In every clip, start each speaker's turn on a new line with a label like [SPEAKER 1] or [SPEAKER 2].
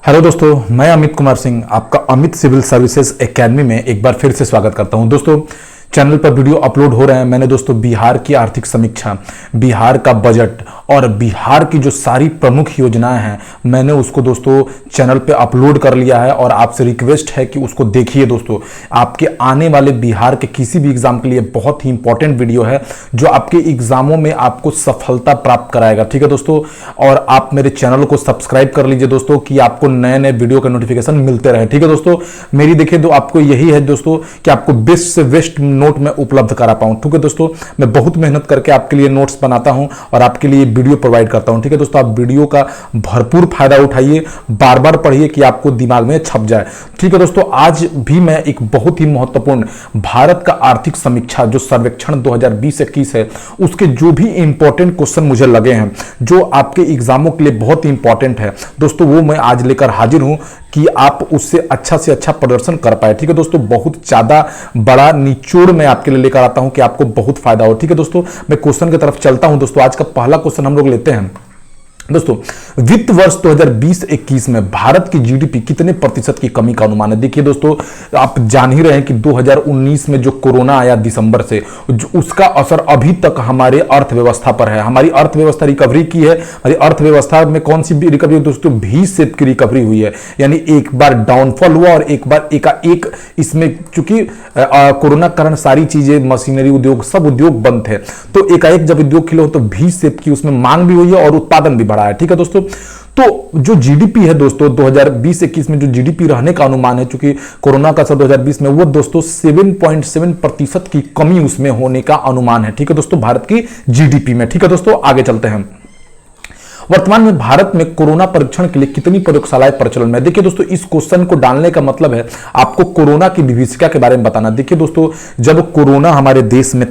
[SPEAKER 1] Hello दोस्तों, मैं अमित कुमार सिंह आपका अमित सिविल सर्विसेज एकेडमी में एक बार फिर से स्वागत करता हूं। दोस्तों, चैनल पर वीडियो अपलोड हो रहे हैं। मैंने दोस्तों बिहार की आर्थिक समीक्षा, बिहार का बजट और बिहार की जो सारी प्रमुख योजनाएं हैं, मैंने उसको दोस्तों चैनल पे अपलोड कर लिया है और आपसे रिक्वेस्ट है कि उसको देखिए। दोस्तों, आपके आने वाले बिहार के किसी भी एग्जाम के लिए बहुत ही इंपॉर्टेंट वीडियो है जो आपके एग्जामों में आपको सफलता प्राप्त कराएगा। ठीक है दोस्तों, और आप मेरे चैनल को सब्सक्राइब कर लीजिए दोस्तों कि आपको नए नए वीडियो के नोटिफिकेशन मिलते रहे। ठीक है दोस्तों, मेरी देखिए तो आपको यही है दोस्तों कि आपको बेस्ट से बेस्ट नोट में उपलब्ध करा पाऊं। ठीक है दोस्तों, मैं बहुत मेहनत करके आपके लिए नोट्स बनाता हूं और आपके लिए वीडियो प्रोवाइड करता हूं। ठीक है दोस्तों, आप वीडियो का भरपूर फायदा उठाइए, बार बार पढ़िए कि आपको दिमाग में छप जाए। ठीक है दोस्तों, आज भी मैं एक बहुत ही महत्वपूर्ण भारत का आर्थिक समीक्षा जो सर्वेक्षण 2020-21 है, उसके जो भी इंपॉर्टेंट क्वेश्चन मुझे लगे हैं, जो आपके एग्जामों के लिए बहुत ही इंपॉर्टेंट है दोस्तों, वो मैं आज लेकर हाजिर हूं कि आप उससे अच्छा प्रदर्शन कर पाए। ठीक है दोस्तों, बहुत ज्यादा बड़ा निचोड़ मैं आपके लिए लेकर आता हूं कि आपको बहुत फायदा हो। ठीक है दोस्तों, मैं क्वेश्चन की तरफ चलता हूं। दोस्तों, आज का पहला क्वेश्चन हम लोग लेते हैं। दोस्तों, वित्त वर्ष 2020-21 में भारत की जीडीपी कितने प्रतिशत की कमी का अनुमान है? देखिए दोस्तों, आप जान ही रहे हैं कि 2019 में जो कोरोना आया दिसंबर से, उसका असर अभी तक हमारे अर्थव्यवस्था पर है। हमारी अर्थव्यवस्था रिकवरी की है। हमारी अर्थव्यवस्था में कौन सी रिकवरी दोस्तों? भी शेप की रिकवरी हुई है, यानी एक बार डाउनफॉल हुआ और एक बार एकाएक इसमें, चूंकि कोरोना के कारण सारी चीजें, मशीनरी उद्योग, सब उद्योग बंद थे, तो एकाएक जब उद्योग खिले तो भी शेप की उसमें मांग भी हुई है और उत्पादन भी बढ़ा है। ठीक है दोस्तों, तो जो जीडीपी है दोस्तों 2020-21 में जो जीडीपी रहने का अनुमान है, चूंकि कोरोना का असर 2020 में, वो दोस्तों 7.7% की कमी उसमें होने का अनुमान है। ठीक है दोस्तों, भारत की जीडीपी में। ठीक है दोस्तों, आगे चलते हैं। वर्तमान में भारत में कोरोना परीक्षण के लिए कितनी प्रयोगशालाएं प्रचलन में? देखिए दोस्तों, इस क्वेश्चन को डालने का मतलब है आपको कोरोना की विभीषिका के बारे में बताना। देखिए दोस्तों, जब कोरोना हमारे देश में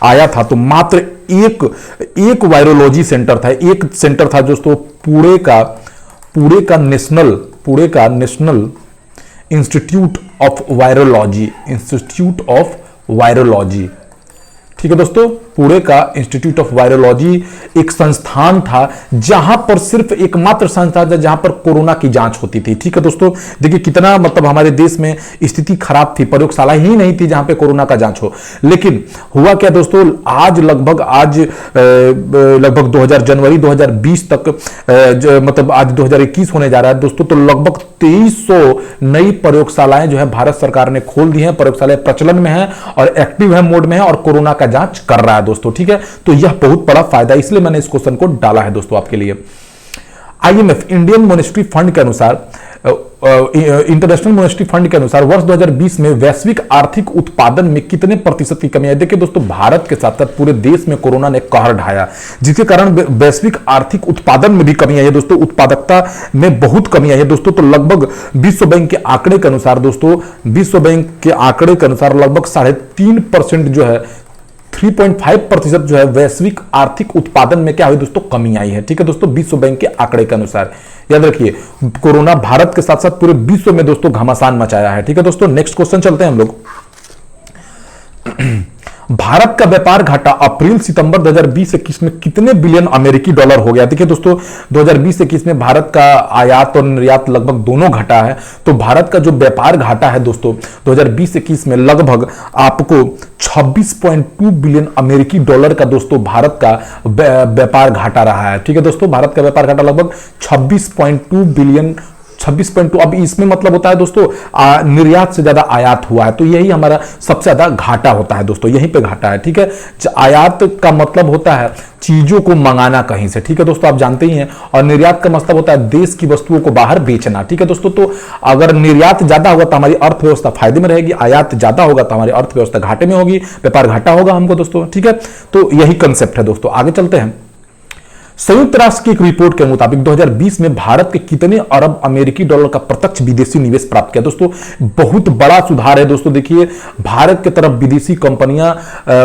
[SPEAKER 1] आया था तो मात्र एक वायरोलॉजी सेंटर था, एक सेंटर था दोस्तों, पूरे का नेशनल इंस्टीट्यूट ऑफ वायरोलॉजी। ठीक है दोस्तों, पूरे का इंस्टीट्यूट ऑफ वायरोलॉजी एक संस्थान था जहां पर सिर्फ एकमात्र संस्थान था जहां पर कोरोना की जांच होती थी। ठीक है दोस्तों, देखिए कितना मतलब हमारे देश में स्थिति खराब थी, प्रयोगशाला ही नहीं थी जहां पे कोरोना का जांच हो। लेकिन हुआ क्या दोस्तों, आज लगभग 2020 तक, मतलब आज 2021 होने जा रहा है दोस्तों, तो लगभग 2300 नई प्रयोगशालाएं जो है भारत सरकार ने खोल दी हैं। प्रयोगशालाएं प्रचलन में है और एक्टिव है, मोड में है और कोरोना का जांच कर रहा है दोस्तों। ठीक है, तो यह बहुत बड़ा फायदा, इसलिए मैंने इस क्वेश्चन को डाला है दोस्तों आपके लिए। आईएमएफ, इंडियन मॉनेटरी फंड के अनुसार, इंटरनेशनल मॉनेटरी फंड के अनुसार वर्ष 2020 में वैश्विक आर्थिक उत्पादन में कितने प्रतिशत की कमी आई? देखिए दोस्तों, भारत के साथ साथ पूरे देश में कोरोना ने कहर ढाया, जिसके कारण वैश्विक आर्थिक उत्पादन में भी कमी आई है दोस्तों, उत्पादकता में बहुत कमी आई है दोस्तों। तो लगभग विश्व बैंक के आंकड़े के अनुसार दोस्तों, लगभग 3.5% जो है, 3.5% जो है वैश्विक आर्थिक उत्पादन में क्या हुई दोस्तों? कमी आई है। ठीक है दोस्तों, विश्व बैंक के आंकड़े के अनुसार। याद रखिए, कोरोना भारत के साथ साथ पूरे विश्व में दोस्तों घमासान मचाया है। ठीक है दोस्तों, नेक्स्ट क्वेश्चन चलते हैं हम लोग। भारत का व्यापार घाटा अप्रैल सितंबर 2020-21 में कितने बिलियन अमेरिकी डॉलर हो गया? देखिए दोस्तों, 2020-21 में भारत का आयात और निर्यात लगभग दोनों घटा है। तो भारत का जो व्यापार घाटा है दोस्तों 2020-21 में लगभग आपको 26.2 बिलियन अमेरिकी डॉलर का दोस्तों भारत का व्यापार घाटा रहा है। ठीक है दोस्तों, भारत का व्यापार घाटा लगभग 26.2 बिलियन, 26.2। अब इसमें मतलब होता है दोस्तों निर्यात से ज्यादा आयात हुआ है, तो यही हमारा सबसे ज्यादा घाटा होता है दोस्तों, यहीं पे घाटा है। ठीक है, आयात का मतलब होता है चीजों को मंगाना कहीं से। ठीक है दोस्तों, आप जानते ही हैं, और निर्यात का मतलब होता है देश की वस्तुओं को बाहर बेचना। ठीक है दोस्तों, तो अगर निर्यात ज्यादा होगा तो हमारी अर्थव्यवस्था फायदे में रहेगी, आयात ज्यादा होगा तो हमारी अर्थव्यवस्था घाटे में होगी, व्यापार घाटा होगा हमको दोस्तों। ठीक है, तो यही कंसेप्ट है दोस्तों। आगे चलते हैं। संयुक्त राष्ट्र की एक रिपोर्ट के मुताबिक 2020 में भारत के कितने अरब अमेरिकी डॉलर का प्रत्यक्ष विदेशी निवेश प्राप्त किया? दोस्तों, बहुत बड़ा सुधार है दोस्तों। देखिए, भारत की तरफ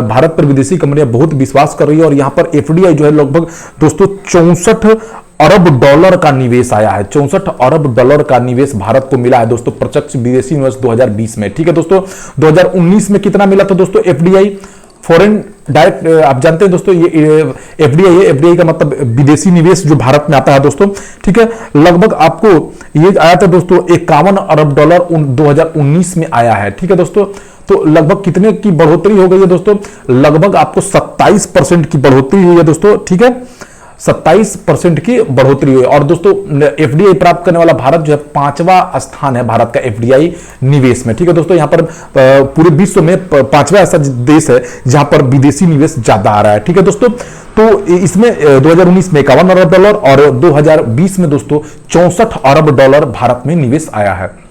[SPEAKER 1] भारत पर विदेशी कंपनियां बहुत विश्वास कर रही है और यहां पर एफडीआई जो है लगभग दोस्तों 64 अरब डॉलर का निवेश आया है। 64 अरब डॉलर का निवेश भारत को मिला है दोस्तों, प्रत्यक्ष विदेशी निवेश 2020 में। ठीक है दोस्तों, 2019 में कितना मिला था दोस्तों? एफडीआई, फॉरेन डायरेक्ट आप जानते हैं दोस्तों, ये एफडीआई है। एफडीआई का मतलब विदेशी निवेश जो भारत में आता है दोस्तों, ठीक है। लगभग आपको ये आया था दोस्तों $51 अरब 2019 में आया है, ठीक है दोस्तों। तो लगभग कितने की बढ़ोतरी हो गई है दोस्तों? लगभग आपको 27% की बढ़ोतरी हुई है दोस्तों, ठीक है। 27% की बढ़ोतरी हुई। और दोस्तों एफडीआई प्राप्त करने वाला भारत जो है 5वां स्थान है भारत का एफडीआई निवेश में, ठीक है दोस्तों। यहां पर पूरे विश्व में 5वां ऐसा देश है जहां पर विदेशी निवेश ज्यादा आ रहा है, ठीक है दोस्तों। तो इसमें 2019 में $51 अरब और 2020 में दोस्तों $64 अरब भारत में निवेश आया है।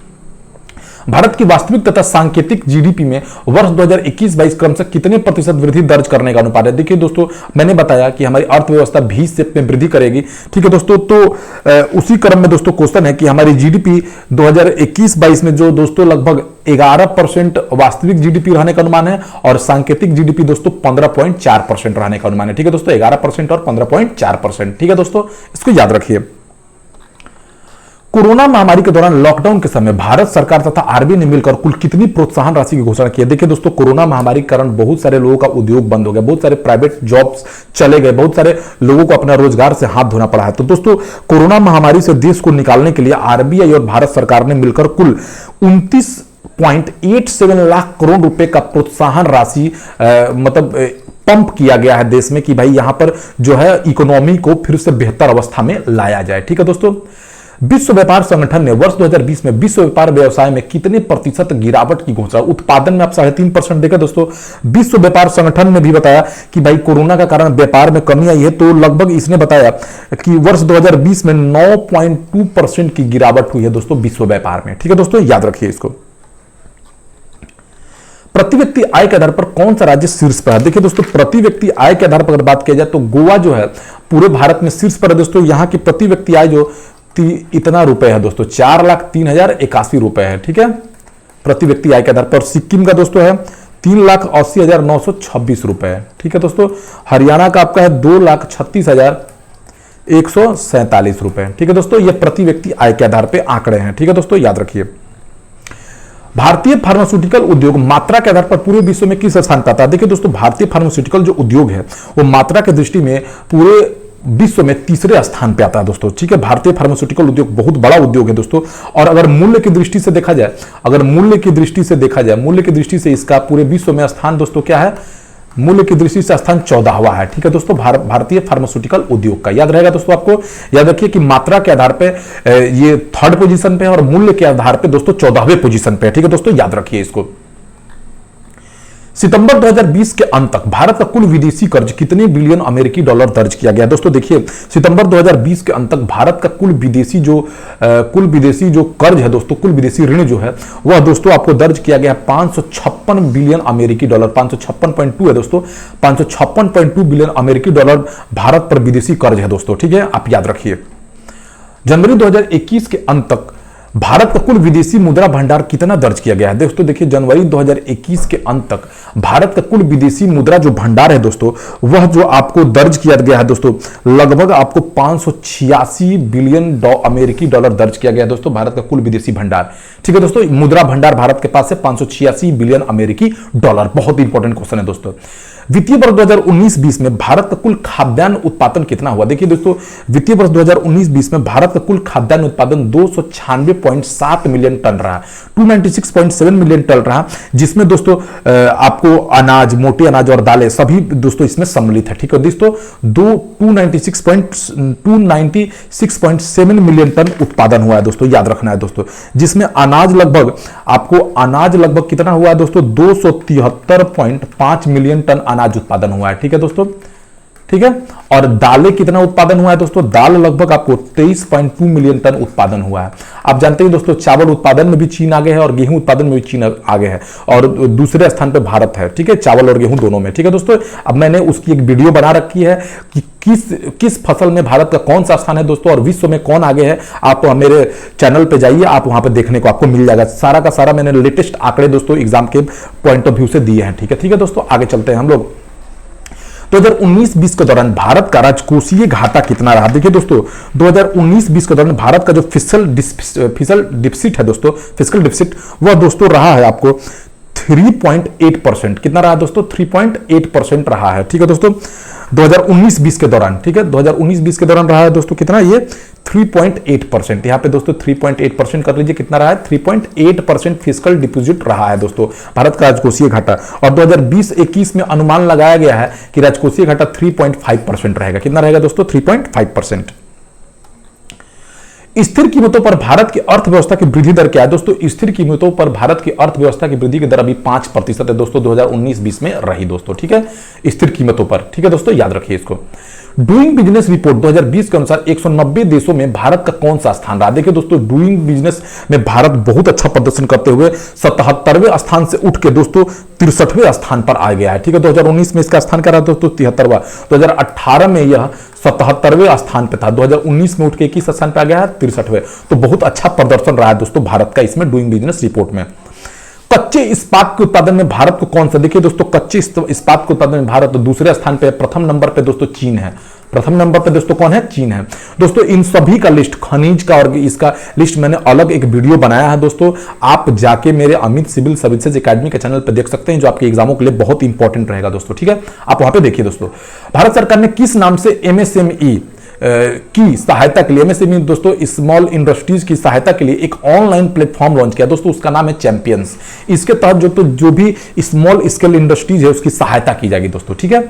[SPEAKER 1] भारत की वास्तविक तथा सांकेतिक जीडीपी में वर्ष 2021-22 क्रमशः कितने प्रतिशत वृद्धि दर्ज करने का अनुपात है? देखिए दोस्तों, मैंने बताया कि हमारी अर्थव्यवस्था 20 से में वृद्धि करेगी, ठीक है दोस्तों। तो उसी क्रम में दोस्तों क्वेश्चन है कि हमारी जीडीपी 2021-22 में जो दोस्तों लगभग 11% वास्तविक जीडीपी रहने का अनुमान है और सांकेतिक जीडीपी दोस्तों 15.4% रहने का अनुमान है, ठीक है दोस्तों। 11% और 15.4%, ठीक है दोस्तों, इसको याद रखिए। कोरोना महामारी के दौरान लॉकडाउन के समय भारत सरकार तथा आरबीआई ने मिलकर कुल कितनी प्रोत्साहन राशि की घोषणा की है? देखिए दोस्तों, कोरोना महामारी के कारण बहुत सारे लोगों का उद्योग बंद हो गया, बहुत सारे प्राइवेट जॉब्स चले गए, बहुत सारे लोगों को अपना रोजगार से हाथ धोना पड़ा है। तो दोस्तों कोरोना महामारी से देश को निकालने के लिए आरबीआई और भारत सरकार ने मिलकर कुल 29.87 लाख करोड़ रुपए का प्रोत्साहन राशि मतलब पंप किया गया है देश में कि भाई यहां पर जो है इकोनॉमी को फिर से बेहतर अवस्था में लाया जाए, ठीक है दोस्तों। विश्व व्यापार संगठन ने वर्ष 2020 में विश्व व्यापार व्यवसाय में कितने प्रतिशत गिरावट की घोषणा? उत्पादन में आप 3.5% देखा दोस्तों। विश्व व्यापार संगठन ने भी बताया कि भाई कोरोना का कारण व्यापार में कमी आई है, तो लगभग इसने बताया कि वर्ष 2020 में 9.2% की गिरावट हुई है दोस्तों विश्व व्यापार में, ठीक है दोस्तों, याद रखिए इसको। प्रति व्यक्ति आय के आधार पर कौन सा राज्य शीर्ष पर है? देखिए दोस्तों, प्रति व्यक्ति आय के आधार पर अगर बात किया जाए तो गोवा जो है पूरे भारत में शीर्ष पर है दोस्तों। यहां की प्रति व्यक्ति आय जो इतना रुपए है दोस्तों, 4,03,081 रुपए है, ठीक है, प्रति व्यक्ति आय के आधार पर। सिक्किम का दोस्तों है 3,80,926 रुपए है, ठीक है दोस्तों। हरियाणा का आपका है 2,36,147 रुपए, ठीक है दोस्तों। ये प्रति व्यक्ति आय के आधार पर आंकड़े हैं, ठीक है दोस्तों, याद रखिए। भारतीय फार्मास्यूटिकल उद्योग मात्रा के आधार पर पूरे विश्व में किस स्थान पर आता है? देखिए दोस्तों, भारतीय फार्मास्यूटिकल जो उद्योग है वो मात्रा की दृष्टि में पूरे विश्व में 3रे स्थान पे आता है दोस्तों, ठीक है। भारतीय फार्मास्यूटिकल उद्योग बहुत बड़ा उद्योग है दोस्तों। और अगर मूल्य की दृष्टि से देखा जाए, मूल्य की दृष्टि से इसका पूरे विश्व में स्थान दोस्तों क्या है? मूल्य की दृष्टि से स्थान 14वां है, ठीक है दोस्तों, भारतीय फार्मास्यूटिकल उद्योग का। याद रहेगा दोस्तों, आपको याद रखिए कि मात्रा के आधार पे ये 3rd पोजीशन पे है और मूल्य के आधार पे दोस्तों 14वें पोजीशन पे है, ठीक है दोस्तों, याद रखिए इसको। सितंबर 2020 के अंत तक भारत का कुल विदेशी कर्ज कितने बिलियन अमेरिकी डॉलर दर्ज किया गया? दोस्तों देखिए, सितंबर 2020 के अंत तक भारत का कुल विदेशी जो कर्ज है दोस्तों, कुल विदेशी ऋण जो है वह दोस्तों आपको दर्ज किया गया है 556 बिलियन अमेरिकी डॉलर, 556.2 है दोस्तों, 556.2 बिलियन अमेरिकी डॉलर भारत पर विदेशी कर्ज है दोस्तों, ठीक है, आप याद रखिए। जनवरी 2021 के अंत तक भारत का कुल विदेशी मुद्रा भंडार कितना दर्ज किया गया है? दोस्तों देखिए, जनवरी 2021 के अंत तक भारत का कुल विदेशी मुद्रा जो भंडार है दोस्तों, वह जो आपको दर्ज किया गया है दोस्तों, लगभग आपको 586 बिलियन अमेरिकी डॉलर दर्ज किया गया है दोस्तों, भारत का कुल विदेशी भंडार, ठीक है दोस्तों। मुद्रा भंडार भारत के पास है 586 बिलियन अमेरिकी डॉलर। बहुत इंपॉर्टेंट क्वेश्चन है दोस्तों। वित्तीय वर्ष 2019-20 में भारत का कुल खाद्यान्न उत्पादन कितना हुआ? देखिए दोस्तों, वित्तीय वर्ष 2019-20 में भारत का कुल खाद्यान्न उत्पादन 296.7 मिलियन टन रहा, 296.7 मिलियन टन रहा, जिसमें दोस्तों आपको अनाज, मोटे अनाज और दालें सभी दोस्तों इसमें सम्मिलित है, ठीक है दोस्तों। 296.7 मिलियन टन उत्पादन हुआ है दोस्तों, याद रखना है दोस्तों, जिसमें अनाज लगभग कितना हुआ है दोस्तों? 273.5 मिलियन टन अनाज उत्पादन हुआ है, ठीक है दोस्तों, ठीक है। और दालें कितना उत्पादन हुआ है दोस्तों? दाल लगभग आपको 23.2 मिलियन टन उत्पादन हुआ है। आप जानते हैं दोस्तों, चावल उत्पादन में भी चीन आगे है और गेहूं उत्पादन में भी चीन आगे है और दूसरे स्थान पे भारत है, ठीक है, चावल और गेहूं दोनों में, ठीक है दोस्तों। अब मैंने उसकी एक वीडियो बना रखी है कि किस फसल में भारत का कौन सा स्थान है दोस्तों और विश्व में कौन आगे है। आप मेरे चैनल पे जाइए, आप वहां पे देखने को आपको मिल जाएगा। सारा का सारा मैंने लेटेस्ट आंकड़े दोस्तों एग्जाम के पॉइंट ऑफ व्यू से दिए हैं, ठीक है दोस्तों। आगे चलते हैं हम लोग। 2019-20 के दौरान भारत का राजकोषीय घाटा कितना रहा? देखिए दोस्तों, 2019-20 के दौरान भारत का जो फिस्कल डिफिसिट है दोस्तों, फिस्कल डिफिसिट वह दोस्तों रहा है आपको 3.8%। कितना रहा दोस्तों? 3.8% रहा है। ठीक है दोस्तों, 2019-20 के दौरान, ठीक है, 2019-20 के दौरान रहा है दोस्तों कितना? ये 3.8%। यहां पे दोस्तों 3.8% कर लीजिए, कितना रहा है? 3.8% फिस्कल डिपॉजिट रहा है दोस्तों भारत का राजकोषीय घाटा। और 2020-21 में अनुमान लगाया गया है कि राजकोषीय घाटा 3.5% रहेगा। कितना रहेगा दोस्तों? 3.5%। स्थिर कीमतों पर भारत की अर्थव्यवस्था की वृद्धि दर क्या है दोस्तों? स्थिर कीमतों पर भारत की अर्थव्यवस्था की वृद्धि की दर अभी 5% है दोस्तों, 2019-20 में रही दोस्तों। ठीक है, स्थिर कीमतों पर। ठीक है दोस्तों, याद रखिए इसको। डूइंग बिजनेस रिपोर्ट 2020 के अनुसार 190 देशों में भारत का कौन सा स्थान रहा? देखिए दोस्तों, डूइंग बिजनेस में भारत बहुत अच्छा प्रदर्शन करते हुए 77वें स्थान से उठ के दोस्तों 63वें स्थान पर आ गया है। ठीक है, 2019 में इसका स्थान क्या रहा दोस्तों? 73वां। 2018 में यह 77वें स्थान पे था, 2019 में उठ के किस स्थान पे आ गया है? 63वें। तो बहुत अच्छा प्रदर्शन रहा है दोस्तों भारत का इसमें डूइंग बिजनेस रिपोर्ट में। कच्चे इस्पात के उत्पादन में भारत को कौन सा? देखिए दोस्तों, कच्चे इस्पात के उत्पादन में भारत दूसरे स्थान पे, प्रथम नंबर पे दोस्तों चीन है। प्रथम नंबर पे दोस्तों कौन है? चीन है दोस्तों। इन सभी का लिस्ट, खनिज का और इसका लिस्ट मैंने अलग एक वीडियो बनाया है दोस्तों, आप जाके मेरे अमित सिविल सर्विसेज एकेडमी के चैनल पे देख सकते हैं, जो आपके एग्जामों के लिए बहुत इंपॉर्टेंट रहेगा दोस्तों। ठीक है, आप वहां पे देखिए दोस्तों। भारत सरकार ने किस नाम से एमएसएमई की सहायता के लिए, एमएसएमई दोस्तों स्मॉल इंडस्ट्रीज की सहायता के लिए एक ऑनलाइन प्लेटफॉर्म लॉन्च किया दोस्तों, उसका नाम है चैंपियंस। इसके तहत जो भी स्मॉल स्केल इंडस्ट्रीज है उसकी सहायता की जाएगी दोस्तों। ठीक है,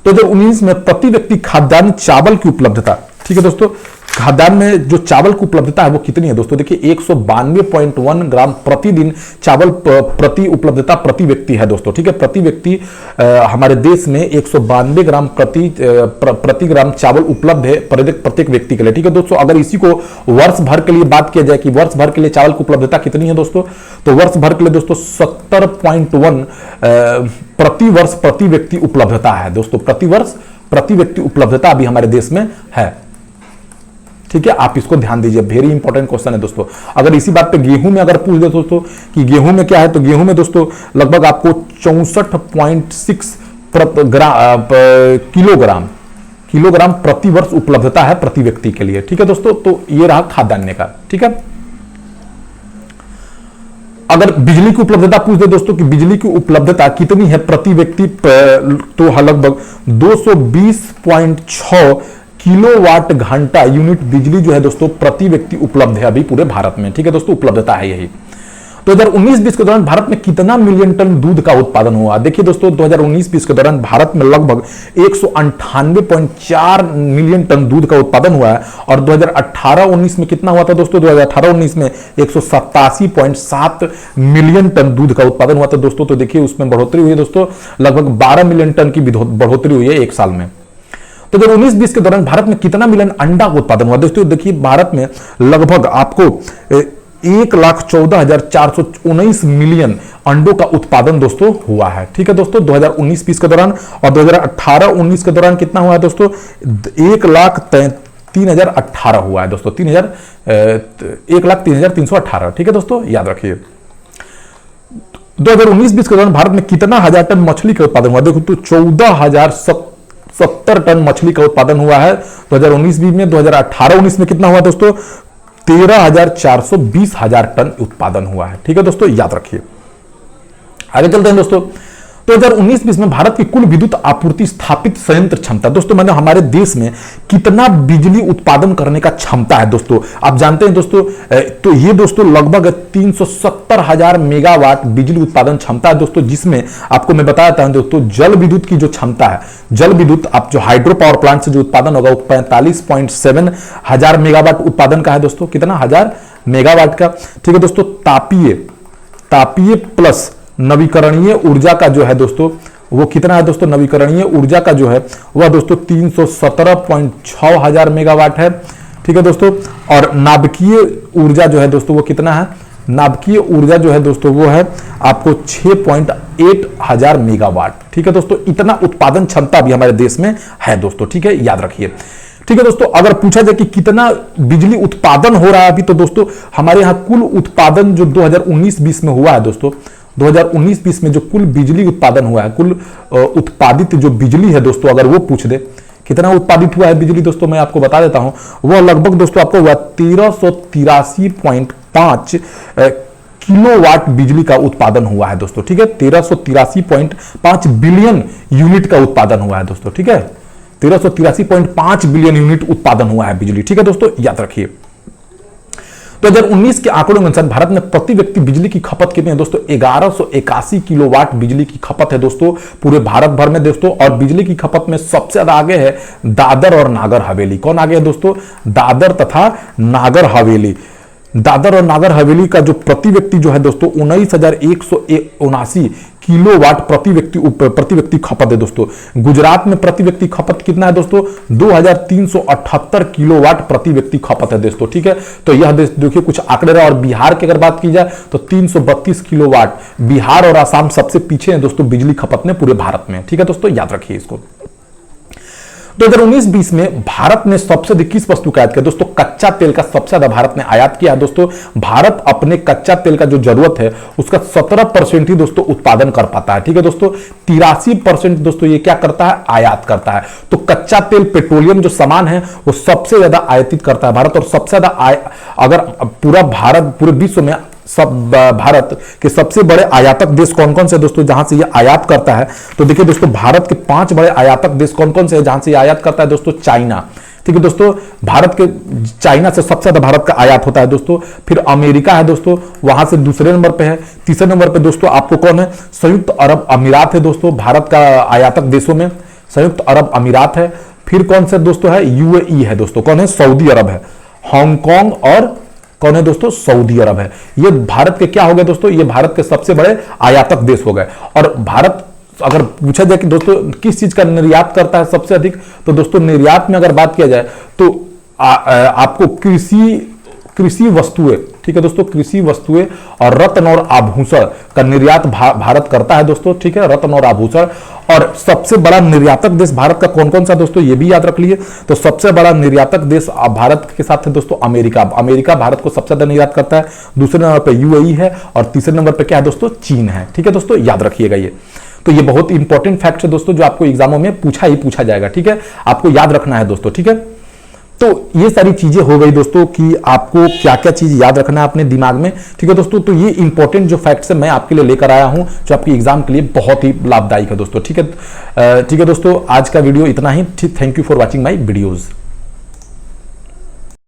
[SPEAKER 1] 2019 में प्रति व्यक्ति खाद्यान्न चावल की उपलब्धता, ठीक है दोस्तों, खाद्यान्न में जो चावल की उपलब्धता है वो कितनी है दोस्तों? देखिए 192.1 ग्राम प्रतिदिन चावल प्रति उपलब्धता प्रति व्यक्ति है दोस्तों। ठीक है, प्रति व्यक्ति हमारे देश में 192 ग्राम प्रति ग्राम चावल उपलब्ध है प्रत्येक व्यक्ति के लिए। ठीक है दोस्तों, अगर इसी को वर्ष भर के लिए बात किया जाए कि वर्ष भर के लिए चावल की उपलब्धता कितनी है दोस्तों, तो वर्ष भर के लिए दोस्तों 70.1 प्रति वर्ष प्रति व्यक्ति उपलब्धता है दोस्तों। प्रति वर्ष प्रति व्यक्ति उपलब्धता अभी हमारे देश में है। ठीक है, आप इसको ध्यान दीजिए, वेरी इंपॉर्टेंट क्वेश्चन है दोस्तों। अगर इसी बात पे गेहूं में अगर पूछ दे दोस्तों कि गेहूं में क्या है, तो गेहूं में दोस्तों लगभग आपको 64.6 किलोग्राम प्रति वर्ष उपलब्धता है प्रति व्यक्ति के लिए। ठीक है दोस्तों, तो ये रहा खाद्यान्न का। ठीक है, अगर बिजली की उपलब्धता पूछ दे दोस्तों कि बिजली की उपलब्धता कितनी है प्रति व्यक्ति, तो लगभग 220.6 किलोवाट घंटा यूनिट बिजली जो है दोस्तों प्रति व्यक्ति उपलब्ध है अभी पूरे भारत में। ठीक है दोस्तों, उपलब्धता है यही। 2019-20 के दौरान भारत में कितना मिलियन टन दूध का उत्पादन हुआ? देखिए दोस्तों, 2019-20 के दौरान भारत में लगभग 198.4 मिलियन टन दूध का उत्पादन हुआ है। और 2018-19 में कितना हुआ था दोस्तों? 2018-19 में 187.7 मिलियन टन दूध का उत्पादन हुआ था दोस्तों। तो देखिए उसमें बढ़ोतरी हुई है दोस्तों, लगभग 12 मिलियन टन की बढ़ोतरी हुई है एक साल में। तो 2019-20 के दौरान भारत में कितना मिलियन अंडा का उत्पादन हुआ दोस्तों? देखिए भारत में लगभग आपको 1,14,419 मिलियन अंडों का उत्पादन दोस्तों हुआ है। ठीक है दोस्तों, 2019-20 के दौरान। और 2018-19 के दौरान कितना हुआ है दोस्तों? 1,03,018 हुआ है दोस्तों, 1,03,318। ठीक है दोस्तों, याद रखिए। 2019-20 के दौरान भारत में कितना हजार टन मछली का उत्पादन हुआ? देखो तो 14,070 टन मछली का उत्पादन हुआ है 2019-20 में। 2018-19 में कितना हुआ दोस्तों? 13,420 टन उत्पादन हुआ है। ठीक है दोस्तों, याद रखिए। आगे चलते हैं दोस्तों। 2019-20 में भारत की कुल विद्युत आपूर्ति स्थापित संयंत्र क्षमता दोस्तों, मैंने हमारे देश में कितना बिजली उत्पादन करने का क्षमता है दोस्तों, आप जानते हैं दोस्तों। तो ये दोस्तों लगभग 370,000 मेगावाट बिजली उत्पादन क्षमता है दोस्तों, जिसमें आपको मैं बताता हूं दोस्तों, जल विद्युत की जो क्षमता है, जल विद्युत आप जो हाइड्रो पावर प्लांट से जो उत्पादन होगा वो 45.7 हजार मेगावाट उत्पादन का है दोस्तों। कितना? 1000 मेगावाट का। ठीक है दोस्तों, तापीय प्लस नवीकरणीय ऊर्जा का जो है दोस्तों वो कितना है दोस्तों? नवीकरणीय ऊर्जा का जो है वह दोस्तों 317.6 हजार मेगावाट है। ठीक है दोस्तों, और नाभिकीय ऊर्जा जो है दोस्तों वो कितना है? नाभिकीय ऊर्जा जो है दोस्तों वो है आपको 6.8 हजार मेगावाट। ठीक है दोस्तों, इतना उत्पादन क्षमता भी हमारे देश में है दोस्तों। ठीक है, याद रखिए। ठीक है दोस्तों, अगर पूछा जाए कि कितना बिजली उत्पादन हो रहा है अभी, तो दोस्तों हमारे यहाँ कुल उत्पादन जो 2019-20 में हुआ है दोस्तों, 2019-20 में जो कुल बिजली उत्पादन हुआ है, कुल उत्पादित जो बिजली है दोस्तों, अगर वो पूछ दे कितना उत्पादित हुआ है बिजली दोस्तों, मैं आपको बता देता हूं। वो लगभग दोस्तों आपको हुआ 1383.5 किलोवाट बिजली का उत्पादन हुआ है दोस्तों, ठीक है। 1383.5 बिलियन यूनिट का उत्पादन हुआ है दोस्तों, ठीक है। 1383.5 बिलियन यूनिट उत्पादन हुआ है बिजली, ठीक है दोस्तों, याद रखिए। 2019 के आंकड़ों के अनुसार भारत में प्रति व्यक्ति बिजली की खपत कितनी है दोस्तों? 1181 किलोवाट बिजली की खपत है दोस्तों पूरे भारत भर में दोस्तों। और बिजली की खपत में सबसे ज्यादा आगे है दादर और नागर हवेली। कौन आगे है दोस्तों? दादर तथा नागर हवेली। दादर और नागर हवेली का जो प्रति व्यक्ति जो है दोस्तों 19,179 किलोवाट प्रति व्यक्ति खपत है दोस्तों। गुजरात में प्रति व्यक्ति खपत कितना है दोस्तों? 2,378 किलोवाट प्रति व्यक्ति खपत है दोस्तों, ठीक है। तो यह देखिए कुछ आंकड़े रहे। और बिहार की अगर बात की जाए तो 332 किलोवाट। बिहार और आसाम सबसे पीछे हैं दोस्तों बिजली खपत में पूरे भारत में, ठीक है दोस्तों, याद रखिए इसको। 2019-20 में भारत ने सबसे अधिक किस वस्तु का आयात किया दोस्तों? कच्चा तेल का सबसे ज्यादा भारत ने आयात किया है दोस्तों। भारत अपने कच्चा तेल का जो जरूरत है उसका 17% ही दोस्तों उत्पादन कर पाता है, ठीक है दोस्तों। 83% दोस्तों ये क्या करता है? आयात करता है। तो कच्चा तेल पेट्रोलियम जो सामान है वो सबसे ज्यादा आयातित करता है भारत। और सबसे ज्यादा अगर पूरा भारत पूरे विश्व में भारत के सबसे बड़े आयातक देश कौन कौन से दोस्तों जहां से ये आयात करता है? तो देखिए दोस्तों भारत के 5 बड़े आयातक देश कौन कौन से हैं जहां से ये आयात करता है दोस्तों? चाइना, ठीक है दोस्तों। भारत के चाइना से सबसे ज्यादा भारत का आयात होता है दोस्तों। फिर अमेरिका है दोस्तों, वहां से दूसरे नंबर पे है। तीसरे नंबर पे दोस्तों आपको कौन है? संयुक्त अरब अमीरात है दोस्तों। भारत का आयातक देशों में संयुक्त अरब अमीरात है। फिर कौन से दोस्तों है? यूएई है दोस्तों। कौन है? सऊदी अरब है। हांगकांग और कौन है दोस्तों? सऊदी अरब है। ये भारत के क्या हो गए दोस्तों? ये भारत के सबसे बड़े आयातक देश हो गए। और भारत अगर पूछा जाए कि दोस्तों किस चीज का निर्यात करता है सबसे अधिक, तो दोस्तों निर्यात में अगर बात किया जाए तो आपको कृषि वस्तुएं, ठीक है दोस्तों, कृषि वस्तुएं और रत्न और आभूषण का निर्यात भारत करता है दोस्तों, ठीक है, रत्न और आभूषण। और सबसे बड़ा निर्यातक देश भारत का कौन कौन सा दोस्तों? ये भी याद रख लीजिए। तो सबसे बड़ा निर्यातक देश भारत के साथ है दोस्तों अमेरिका। अमेरिका भारत को सबसे ज्यादा निर्यात करता है। दूसरे नंबर पर यूएई है और तीसरे नंबर पर क्या है दोस्तों? चीन है, ठीक है दोस्तों, याद रखिएगा ये। तो ये बहुत इंपॉर्टेंट फैक्ट है दोस्तों जो आपको एग्जामों में पूछा जाएगा, ठीक है, आपको याद रखना है दोस्तों, ठीक है। तो ये सारी चीजें हो गई दोस्तों कि आपको क्या क्या चीज याद रखना है अपने दिमाग में, ठीक है दोस्तों। तो ये इंपॉर्टेंट जो फैक्ट्स है मैं आपके लिए लेकर आया हूं जो आपके एग्जाम के लिए बहुत ही लाभदायक है दोस्तों, ठीक है। ठीक है दोस्तों, आज का वीडियो इतना ही। Thank you for watching my videos.